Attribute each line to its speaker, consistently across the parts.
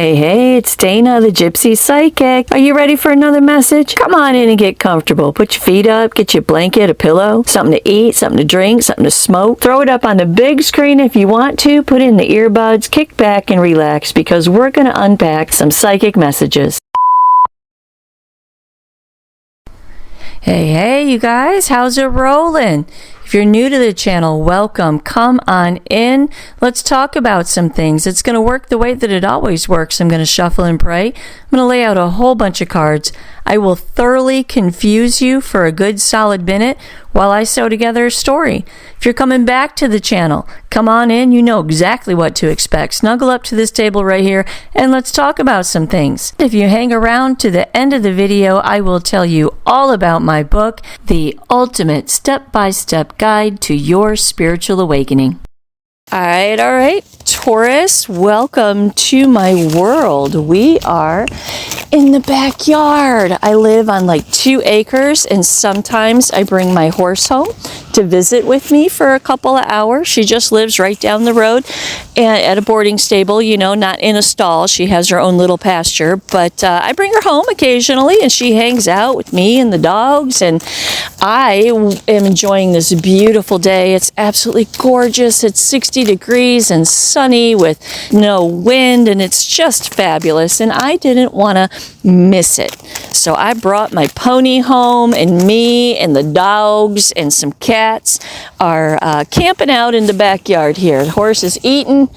Speaker 1: Hey, it's Dana, the Gypsy Psychic. Are you ready for another message? Come on in and get comfortable. Put your feet up, get your blanket, a pillow, something to eat, something to drink, something to smoke. Throw it up on the big screen if you want to. Put in the earbuds, kick back and relax because we're going to unpack some psychic messages. Hey, you guys, how's it rolling? If you're new to the channel, welcome. Come on in. Let's talk about some things. It's going to work the way that it always works. I'm going to shuffle and pray. I'm going to lay out a whole bunch of cards. I will thoroughly confuse you for a good solid minute while I sew together a story. If you're coming back to the channel, come on in. You know exactly what to expect. Snuggle up to this table right here and let's talk about some things. If you hang around to the end of the video, I will tell you all about my book, The Ultimate Step-by-Step Guide to Your Spiritual Awakening. All right, Taurus, welcome to my world. We are in the backyard. I live on like 2 acres, and sometimes I bring my horse home to visit with me for a couple of hours. She just lives right down the road and at a boarding stable, you know, not in a stall. She has her own little pasture, but I bring her home occasionally and she hangs out with me and the dogs, and I am enjoying this beautiful day. It's absolutely gorgeous. It's 60 degrees and sunny with no wind, and it's just fabulous, and I didn't want to miss it. So I brought my pony home, and me and the dogs and some cats are camping out in the backyard here. The horse is eating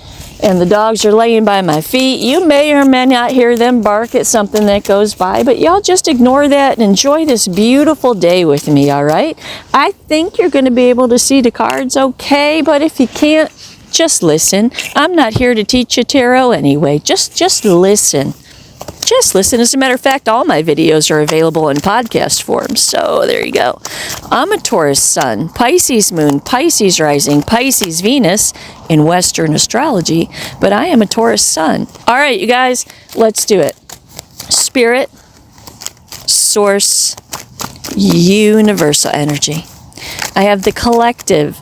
Speaker 1: and the dogs are laying by my feet. You may or may not hear them bark at something that goes by, but y'all just ignore that and enjoy this beautiful day with me, all right? I think you're going to be able to see the cards okay, but if you can't, just listen. I'm not here to teach you tarot anyway. Just listen. Just listen. As a matter of fact, all my videos are available in podcast form. So there you go. I'm a Taurus sun, Pisces moon, Pisces rising, Pisces Venus in Western astrology, but I am a Taurus sun. All right, you guys, let's do it. Spirit, source, universal energy. I have the collective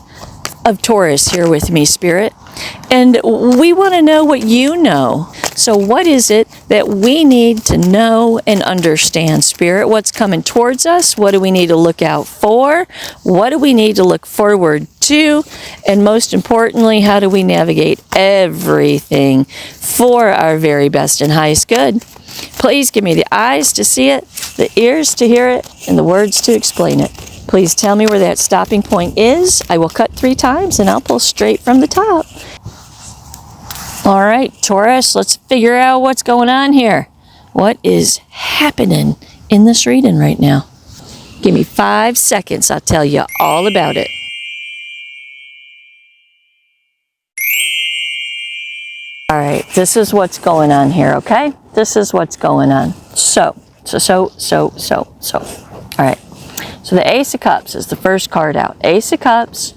Speaker 1: of Taurus here with me, Spirit, and we want to know what you know. So what is it that we need to know and understand, Spirit? What's coming towards us? What do we need to look out for? What do we need to look forward to? And most importantly, how do we navigate everything for our very best and highest good? Please give me the eyes to see it, the ears to hear it, and the words to explain it. Please tell me where that stopping point is. I will cut 3 times and I'll pull straight from the top. All right, Taurus, let's figure out what's going on here. What is happening in this reading right now? Give me 5 seconds. I'll tell you all about it. All right, this is what's going on here, okay? This is what's going on. So. All right. So the Ace of Cups is the first card out. Ace of Cups,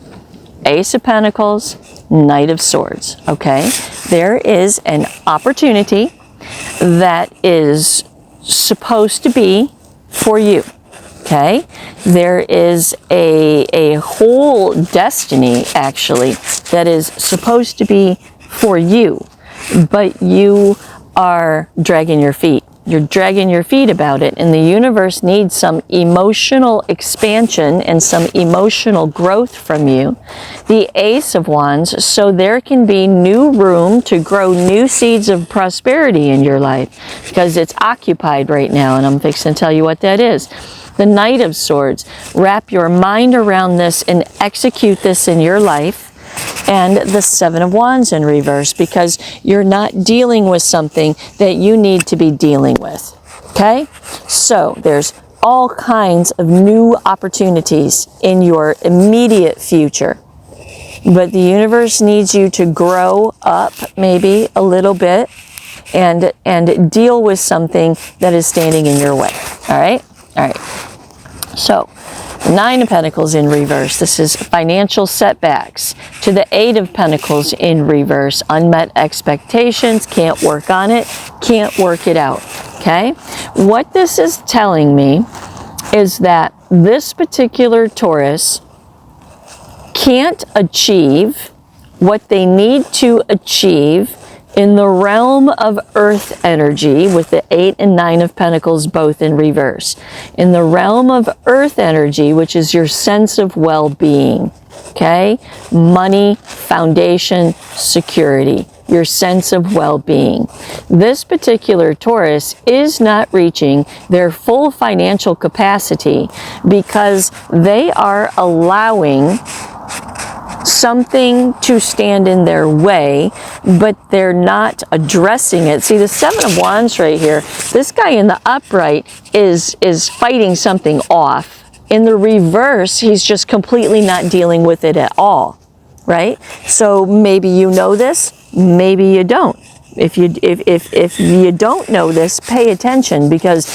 Speaker 1: Ace of Pentacles, Knight of Swords, okay? There is an opportunity that is supposed to be for you, okay? There is a whole destiny, actually, that is supposed to be for you, but you are dragging your feet. You're dragging your feet about it, and the universe needs some emotional expansion and some emotional growth from you. The Ace of Wands, so there can be new room to grow new seeds of prosperity in your life, because it's occupied right now, and I'm fixing to tell you what that is. The Knight of Swords, wrap your mind around this and execute this in your life. And the Seven of Wands in reverse, because you're not dealing with something that you need to be dealing with, okay? So there's all kinds of new opportunities in your immediate future, but the universe needs you to grow up maybe a little bit and deal with something that is standing in your way, all right? All right. So, 9 of Pentacles in reverse. This is financial setbacks. To the 8 of Pentacles in reverse. Unmet expectations. Can't work on it. Can't work it out. Okay? What this is telling me is that this particular Taurus can't achieve what they need to achieve In the realm of earth energy, with the 8 and 9 of Pentacles both in reverse, in the realm of earth energy, which is your sense of well-being, okay? Money, foundation, security, your sense of well-being. This particular Taurus is not reaching their full financial capacity because they are allowing something to stand in their way, but they're not addressing it. See, the 7 of Wands right here, this guy in the upright is fighting something off. In the reverse, he's just completely not dealing with it at all, right? So maybe you know this, maybe you don't. If you don't know this, pay attention, because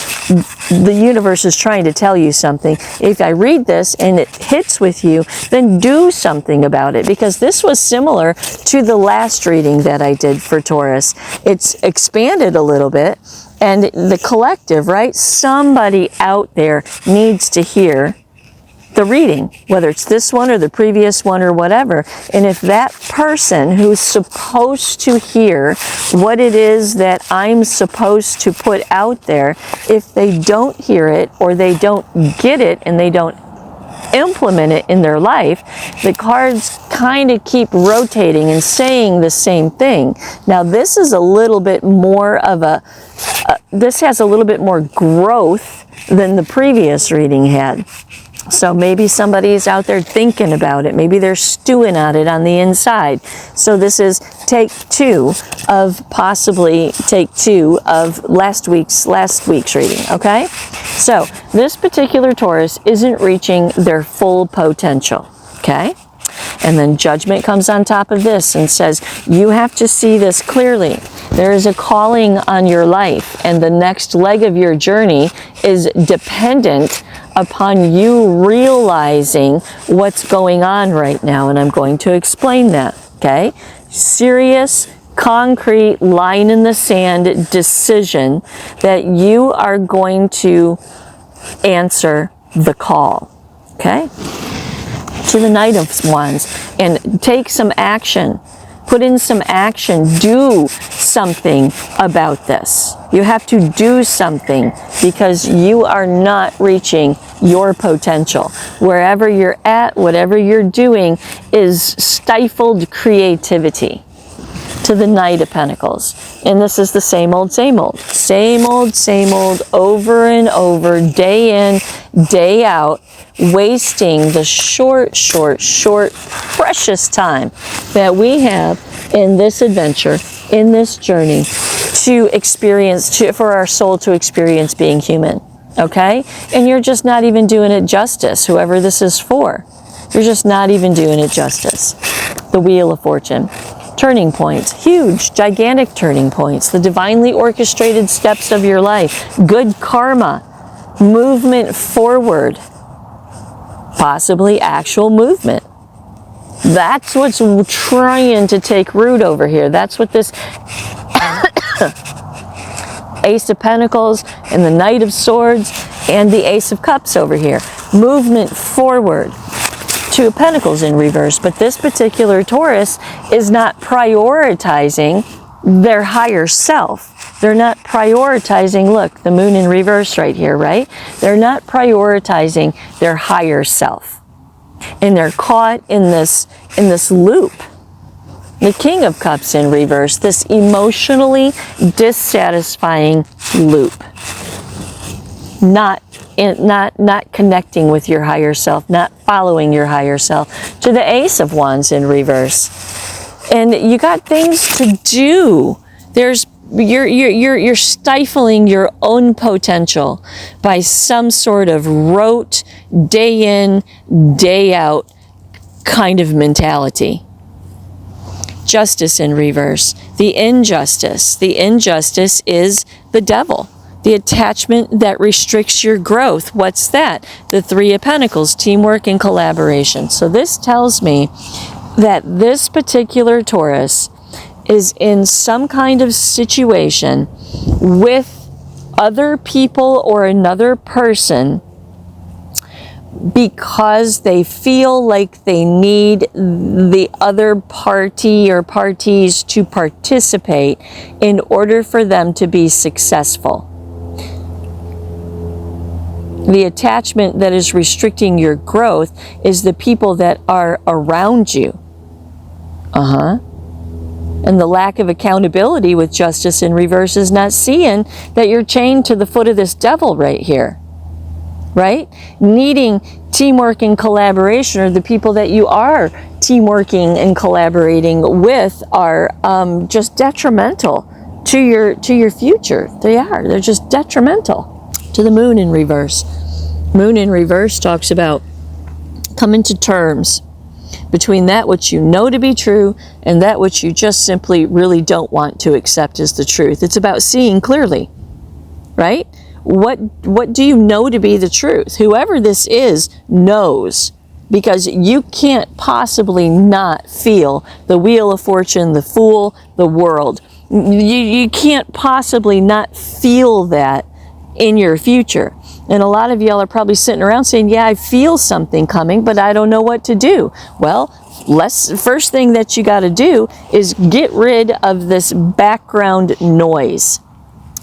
Speaker 1: the universe is trying to tell you something. If I read this and it hits with you, then do something about it, because this was similar to the last reading that I did for Taurus. It's expanded a little bit, and the collective, right? Somebody out there needs to hear the reading, whether it's this one or the previous one or whatever. And if that person who's supposed to hear what it is that I'm supposed to put out there, if they don't hear it or they don't get it and they don't implement it in their life, the cards kind of keep rotating and saying the same thing. Now this is a little bit more of this has a little bit more growth than the previous reading had. So maybe somebody's out there thinking about it. Maybe they're stewing on it on the inside. So this is possibly take two of last week's reading, okay? So this particular Taurus isn't reaching their full potential, okay? And then Judgment comes on top of this and says, you have to see this clearly. There is a calling on your life, and the next leg of your journey is dependent upon you realizing what's going on right now. And I'm going to explain that, okay? Serious, concrete, line in the sand decision that you are going to answer the call, okay? To the Knight of Wands, and take some action. Put in some action. Do something about this. You have to do something, because you are not reaching your potential. Wherever you're at, whatever you're doing is stifled creativity. To the Knight of Pentacles. And this is the same old, same old. Same old, same old, over and over, day in, day out, wasting the short, precious time that we have in this adventure, in this journey, to experience, for our soul to experience being human, okay? And you're just not even doing it justice, whoever this is for. You're just not even doing it justice. The Wheel of Fortune. Turning points, huge, gigantic turning points, the divinely orchestrated steps of your life, good karma, movement forward, possibly actual movement. That's what's trying to take root over here. That's what this Ace of Pentacles and the Knight of Swords and the Ace of Cups over here. Movement forward. Two of Pentacles in reverse, but this particular Taurus is not prioritizing their higher self. They're not prioritizing, look, the Moon in reverse right here, right? They're not prioritizing their higher self. And they're caught in this loop. The King of Cups in reverse, this emotionally dissatisfying loop. Not connecting with your higher self, not following your higher self. To the Ace of Wands in reverse, and you got things to do. You're stifling your own potential by some sort of rote, day in, day out kind of mentality. Justice in reverse, the injustice. The injustice is the devil. The attachment that restricts your growth. What's that? The Three of Pentacles, teamwork and collaboration. So this tells me that this particular Taurus is in some kind of situation with other people or another person because they feel like they need the other party or parties to participate in order for them to be successful. The attachment that is restricting your growth is the people that are around you. And the lack of accountability with justice in reverse is not seeing that you're chained to the foot of this devil right here. Right? Needing teamwork and collaboration, or the people that you are teamworking and collaborating with are just detrimental to your future. They are. They're just detrimental. To the moon in reverse. Moon in reverse talks about coming to terms between that which you know to be true and that which you just simply really don't want to accept as the truth. It's about seeing clearly, right? What do you know to be the truth? Whoever this is knows, because you can't possibly not feel the Wheel of Fortune, the Fool, the World. You can't possibly not feel that in your future. And a lot of y'all are probably sitting around saying, yeah, I feel something coming, but I don't know what to do. Well, first thing that you got to do is get rid of this background noise.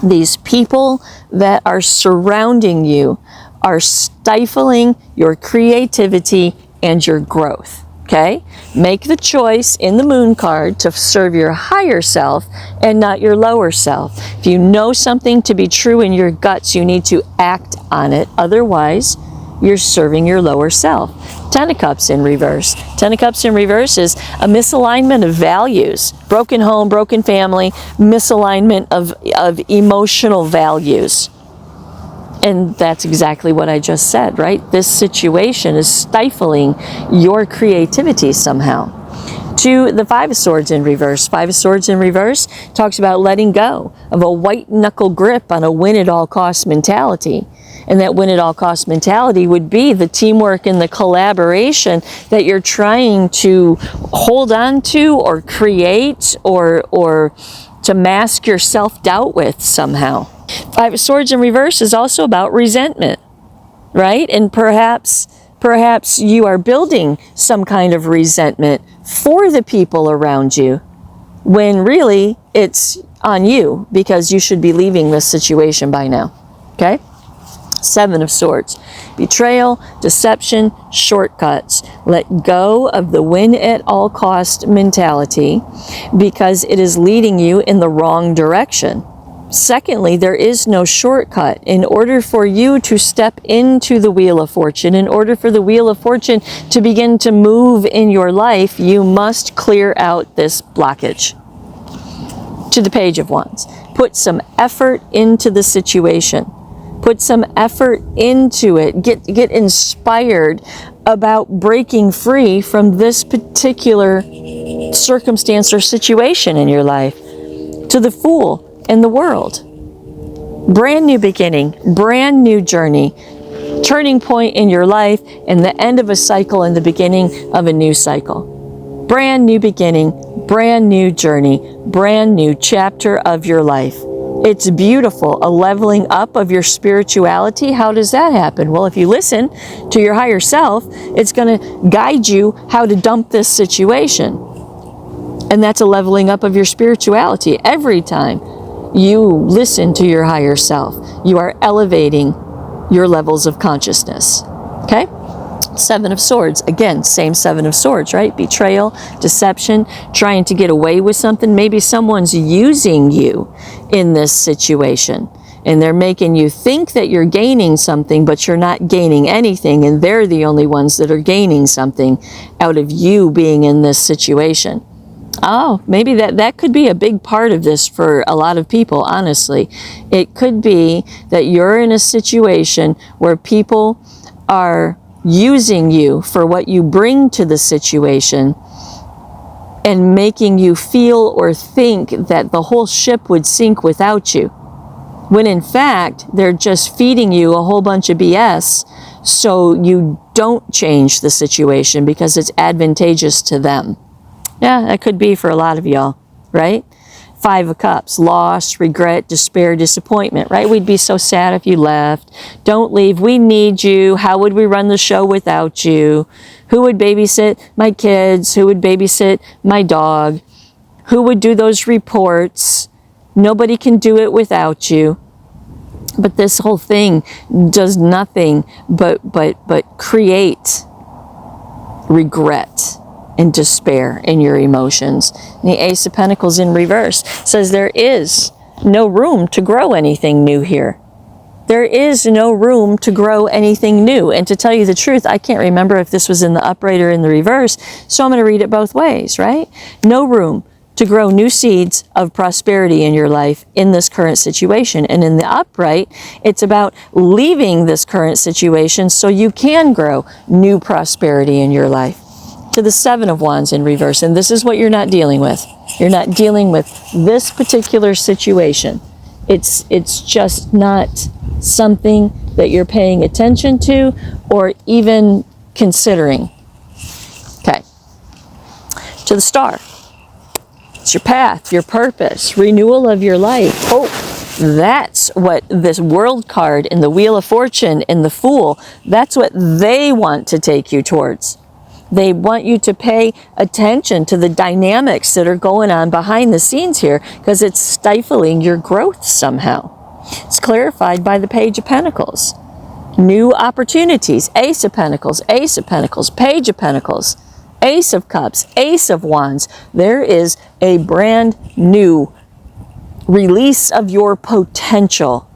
Speaker 1: These people that are surrounding you are stifling your creativity and your growth. Okay? Make the choice in the moon card to serve your higher self and not your lower self. If you know something to be true in your guts, you need to act on it. Otherwise, you're serving your lower self. Ten of Cups in reverse. Ten of Cups in reverse is a misalignment of values. Broken home, broken family, misalignment of emotional values. And that's exactly what I just said, right? This situation is stifling your creativity somehow. To the Five of Swords in reverse. Five of Swords in reverse talks about letting go of a white knuckle grip on a win-at-all-cost mentality. And that win-at-all-cost mentality would be the teamwork and the collaboration that you're trying to hold on to or create or to mask your self-doubt with somehow. Five of Swords in reverse is also about resentment, right? And perhaps you are building some kind of resentment for the people around you when really it's on you, because you should be leaving this situation by now. Okay? Seven of Swords. Betrayal, deception, shortcuts. Let go of the win-at-all-cost mentality because it is leading you in the wrong direction. Secondly, there is no shortcut. In order for you to step into the Wheel of Fortune, in order for the Wheel of Fortune to begin to move in your life, you must clear out this blockage. To the Page of Wands. Put some effort into the situation. Put some effort into it. Get inspired about breaking free from this particular circumstance or situation in your life. To the Fool in the World. Brand new beginning, brand new journey, turning point in your life, and the end of a cycle and the beginning of a new cycle. Brand new beginning, brand new journey, brand new chapter of your life. It's beautiful, a leveling up of your spirituality. How does that happen? Well, if you listen to your higher self, it's going to guide you how to dump this situation. And that's a leveling up of your spirituality. Every time you listen to your higher self, you are elevating your levels of consciousness. Okay? Seven of Swords. Again, same Seven of Swords, right? Betrayal, deception, trying to get away with something. Maybe someone's using you in this situation, and they're making you think that you're gaining something, but you're not gaining anything, and they're the only ones that are gaining something out of you being in this situation. Oh, maybe that could be a big part of this for a lot of people, honestly. It could be that you're in a situation where people are using you for what you bring to the situation and making you feel or think that the whole ship would sink without you. When in fact, they're just feeding you a whole bunch of BS so you don't change the situation because it's advantageous to them. Yeah, that could be for a lot of y'all, right? Five of Cups, loss, regret, despair, disappointment, right? We'd be so sad if you left. Don't leave. We need you. How would we run the show without you? Who would babysit my kids? Who would babysit my dog? Who would do those reports? Nobody can do it without you. But this whole thing does nothing but create regret and despair in your emotions. And the Ace of Pentacles in reverse says there is no room to grow anything new here. There is no room to grow anything new. And to tell you the truth, I can't remember if this was in the upright or in the reverse, so I'm going to read it both ways, right? No room to grow new seeds of prosperity in your life in this current situation. And in the upright, it's about leaving this current situation so you can grow new prosperity in your life. To the Seven of Wands in reverse, and this is what you're not dealing with. You're not dealing with this particular situation. It's just not something that you're paying attention to or even considering. Okay. To the Star. It's your path, your purpose, renewal of your life, hope. That's what this World card in the Wheel of Fortune and the Fool, that's what they want to take you towards. They want you to pay attention to the dynamics that are going on behind the scenes here because it's stifling your growth somehow. It's clarified by the Page of Pentacles. New opportunities, Ace of Pentacles, Ace of Pentacles, Page of Pentacles, Ace of Cups, Ace of Wands. There is a brand new release of your potential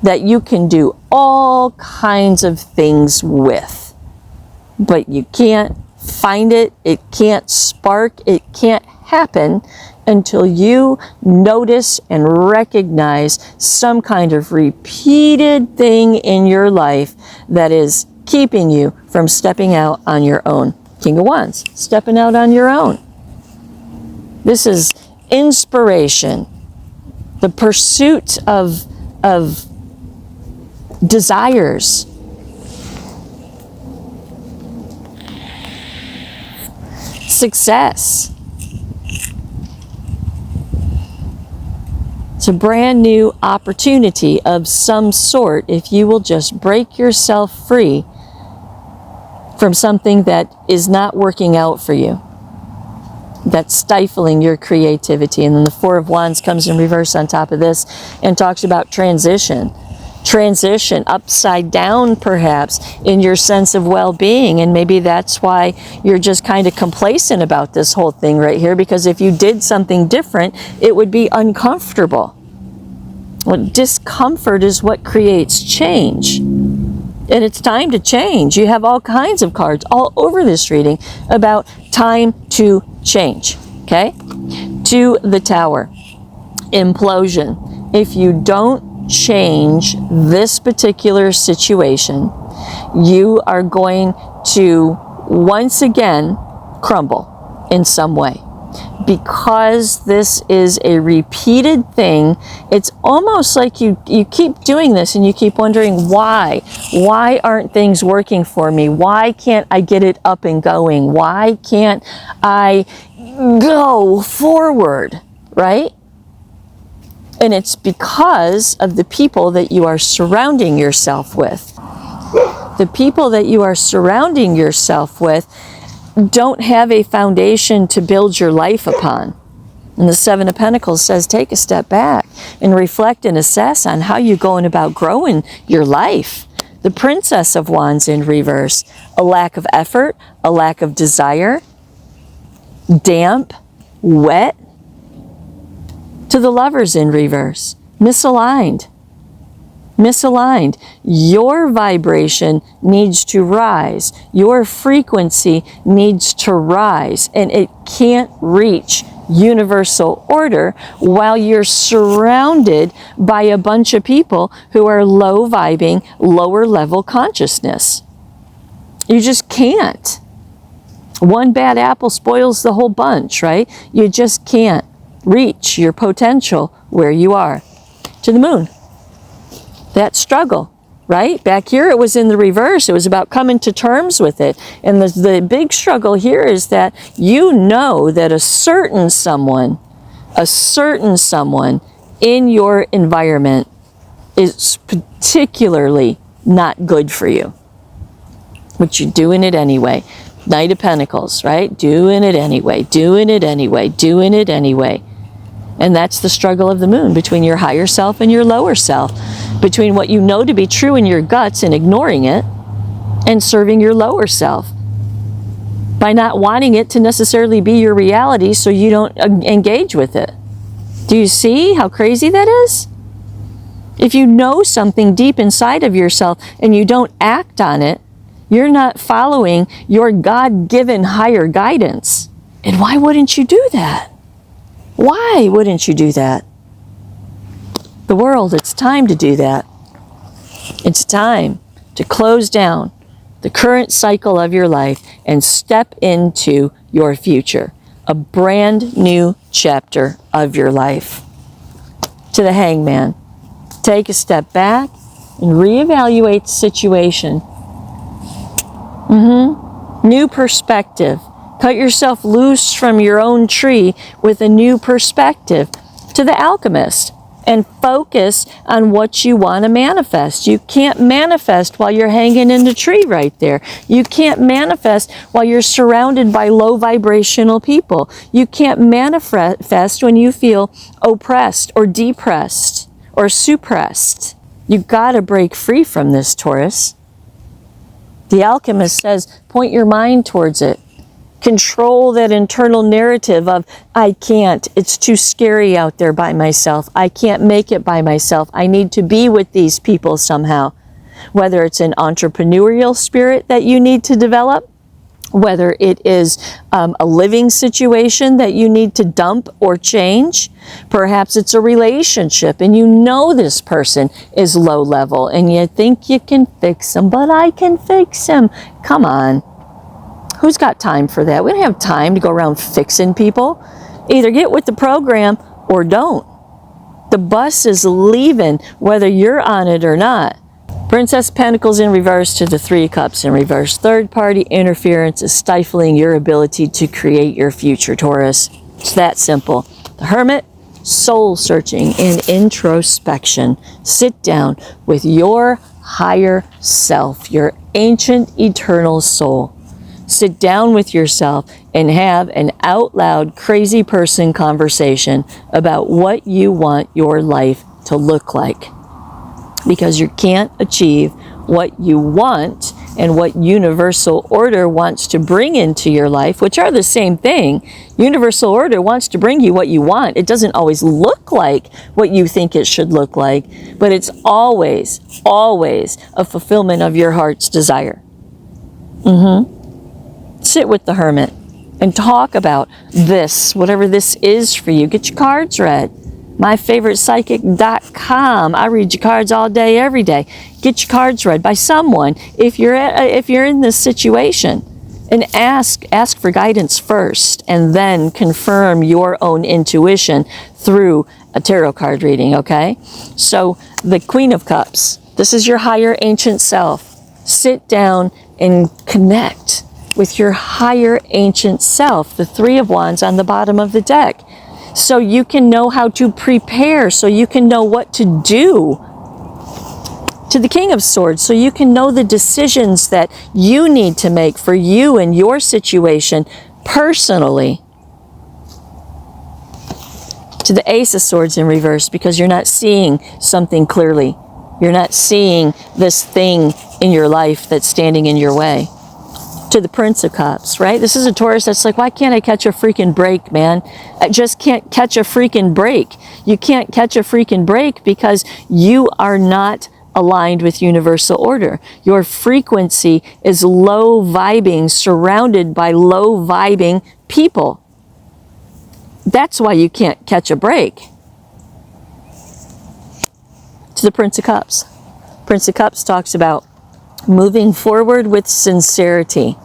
Speaker 1: that you can do all kinds of things with. But you can't find it, it can't spark, it can't happen until you notice and recognize some kind of repeated thing in your life that is keeping you from stepping out on your own. King of Wands, stepping out on your own. This is inspiration, the pursuit of desires. Success. It's a brand new opportunity of some sort if you will just break yourself free from something that is not working out for you, that's stifling your creativity. And then the Four of Wands comes in reverse on top of this and talks about transition. Transition upside down perhaps in your sense of well-being, and maybe that's why you're just kind of complacent about this whole thing right here, because if you did something different it would be uncomfortable. Well, discomfort is what creates change, and it's time to change. You have all kinds of cards all over this reading about time to change. Okay, to the Tower, implosion. If you don't change this particular situation, you are going to once again crumble in some way. Because this is a repeated thing, it's almost like you keep doing this and you keep wondering why aren't things working for me? Why can't I get it up and going? Why can't I go forward, right? And it's because of the people that you are surrounding yourself with. The people that you are surrounding yourself with don't have a foundation to build your life upon. And the Seven of Pentacles says take a step back and reflect and assess on how you're going about growing your life. The Princess of Wands in reverse, a lack of effort, a lack of desire, damp, wet. To the Lovers in reverse, misaligned. Misaligned. Your vibration needs to rise. Your frequency needs to rise. And it can't reach universal order while you're surrounded by a bunch of people who are low vibing, lower level consciousness. You just can't. One bad apple spoils the whole bunch, right? You just can't reach your potential where you are. To the Moon. That struggle, right? Back here it was in the reverse. It was about coming to terms with it. And the big struggle here is that you know that a certain someone, a certain someone in your environment is particularly not good for you, but you're doing it anyway. Knight of Pentacles, right? Doing it anyway, doing it anyway, doing it anyway. And that's the struggle of the moon, between your higher self and your lower self, between what you know to be true in your guts and ignoring it, and serving your lower self by not wanting it to necessarily be your reality, so you don't engage with it. Do you see how crazy that is? If you know something deep inside of yourself and you don't act on it, you're not following your God-given higher guidance. And why wouldn't you do that? Why wouldn't you do that? The world, it's time to do that. It's time to close down the current cycle of your life and step into your future. A brand new chapter of your life. To the Hangman, take a step back and reevaluate the situation. New perspective. Cut yourself loose from your own tree with a new perspective. To the Alchemist, and focus on what you want to manifest. You can't manifest while you're hanging in the tree right there. You can't manifest while you're surrounded by low vibrational people. You can't manifest when you feel oppressed or depressed or suppressed. You gotta break free from this, Taurus. The Alchemist says, point your mind towards it. Control that internal narrative of, I can't, it's too scary out there by myself. I can't make it by myself. I need to be with these people somehow. Whether it's an entrepreneurial spirit that you need to develop, whether it is a living situation that you need to dump or change. Perhaps it's a relationship and you know this person is low level and you think you can fix him, but I can fix him. Come on. Who's got time for that? We don't have time to go around fixing people. Either get with the program or don't. The bus is leaving whether you're on it or not. Princess Pentacles in reverse to the Three of Cups in reverse. Third party interference is stifling your ability to create your future, Taurus. It's that simple. The Hermit, soul searching and introspection. Sit down with your higher self, your ancient eternal soul. Sit down with yourself and have an out loud crazy person conversation about what you want your life to look like. Because you can't achieve what you want and what universal order wants to bring into your life, which are the same thing. Universal order wants to bring you what you want. It doesn't always look like what you think it should look like, but it's always, always a fulfillment of your heart's desire. Sit with the Hermit and talk about this, whatever this is for you. Get your cards read. myfavoritepsychic.com. I read your cards all day, every day. Get your cards read by someone if you're in this situation, and ask for guidance first, and then confirm your own intuition through a tarot card reading. Okay, so the Queen of Cups. This is your higher ancient self. Sit down and connect with your higher ancient self. The Three of Wands on the bottom of the deck. So you can know how to prepare, so you can know what to do. To the King of Swords, so you can know the decisions that you need to make for you and your situation personally. To the Ace of Swords in reverse, because you're not seeing something clearly. You're not seeing this thing in your life that's standing in your way. To the Prince of Cups, right? This is a Taurus that's like, why can't I catch a freaking break, man? I just can't catch a freaking break. You can't catch a freaking break because you are not aligned with universal order. Your frequency is low vibing, surrounded by low vibing people. That's why you can't catch a break. To the Prince of Cups. Prince of Cups talks about moving forward with sincerity.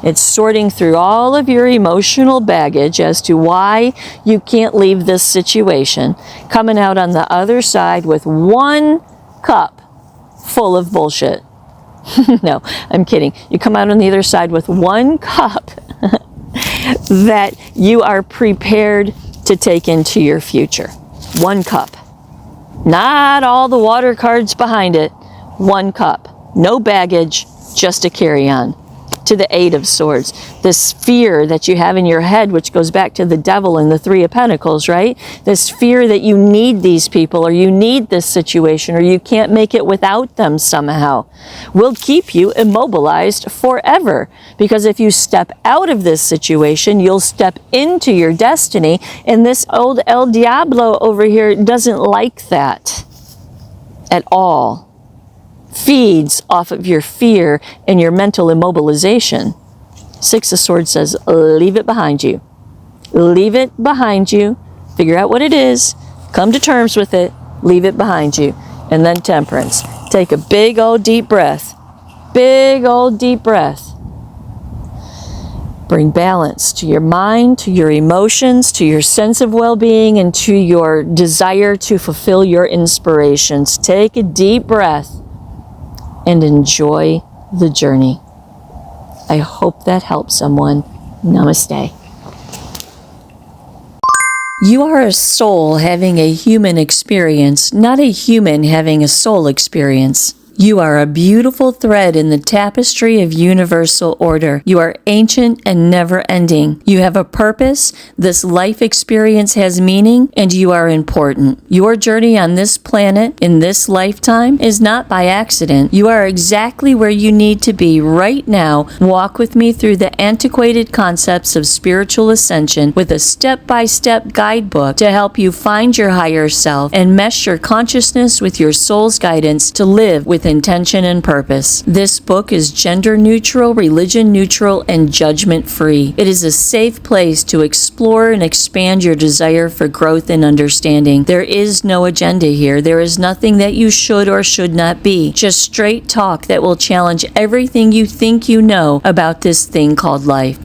Speaker 1: It's sorting through all of your emotional baggage as to why you can't leave this situation, coming out on the other side with one cup full of bullshit. No, I'm kidding. You come out on the other side with one cup that you are prepared to take into your future. 1 cup. Not all the water cards behind it. 1 cup. No baggage, just a carry-on. To the 8 of Swords. This fear that you have in your head, which goes back to the devil and the 3 of Pentacles, right? This fear that you need these people, or you need this situation, or you can't make it without them somehow, will keep you immobilized forever. Because if you step out of this situation, you'll step into your destiny, and this old El Diablo over here doesn't like that at all. Feeds off of your fear and your mental immobilization. 6 of Swords says, leave it behind you. Leave it behind you. Figure out what it is. Come to terms with it. Leave it behind you. And then Temperance. Take a big old deep breath. Big old deep breath. Bring balance to your mind, to your emotions, to your sense of well-being, and to your desire to fulfill your inspirations. Take a deep breath and enjoy the journey. I hope that helps someone. Namaste. You are a soul having a human experience, not a human having a soul experience. You are a beautiful thread in the tapestry of universal order. You are ancient and never-ending. You have a purpose, this life experience has meaning, and you are important. Your journey on this planet, in this lifetime, is not by accident. You are exactly where you need to be right now. Walk with me through the antiquated concepts of spiritual ascension with a step-by-step guidebook to help you find your higher self and mesh your consciousness with your soul's guidance to live with intention and purpose. This book is gender neutral, religion neutral, and judgment free. It is a safe place to explore and expand your desire for growth and understanding. There is no agenda here. There is nothing that you should or should not be. Just straight talk that will challenge everything you think you know about this thing called life.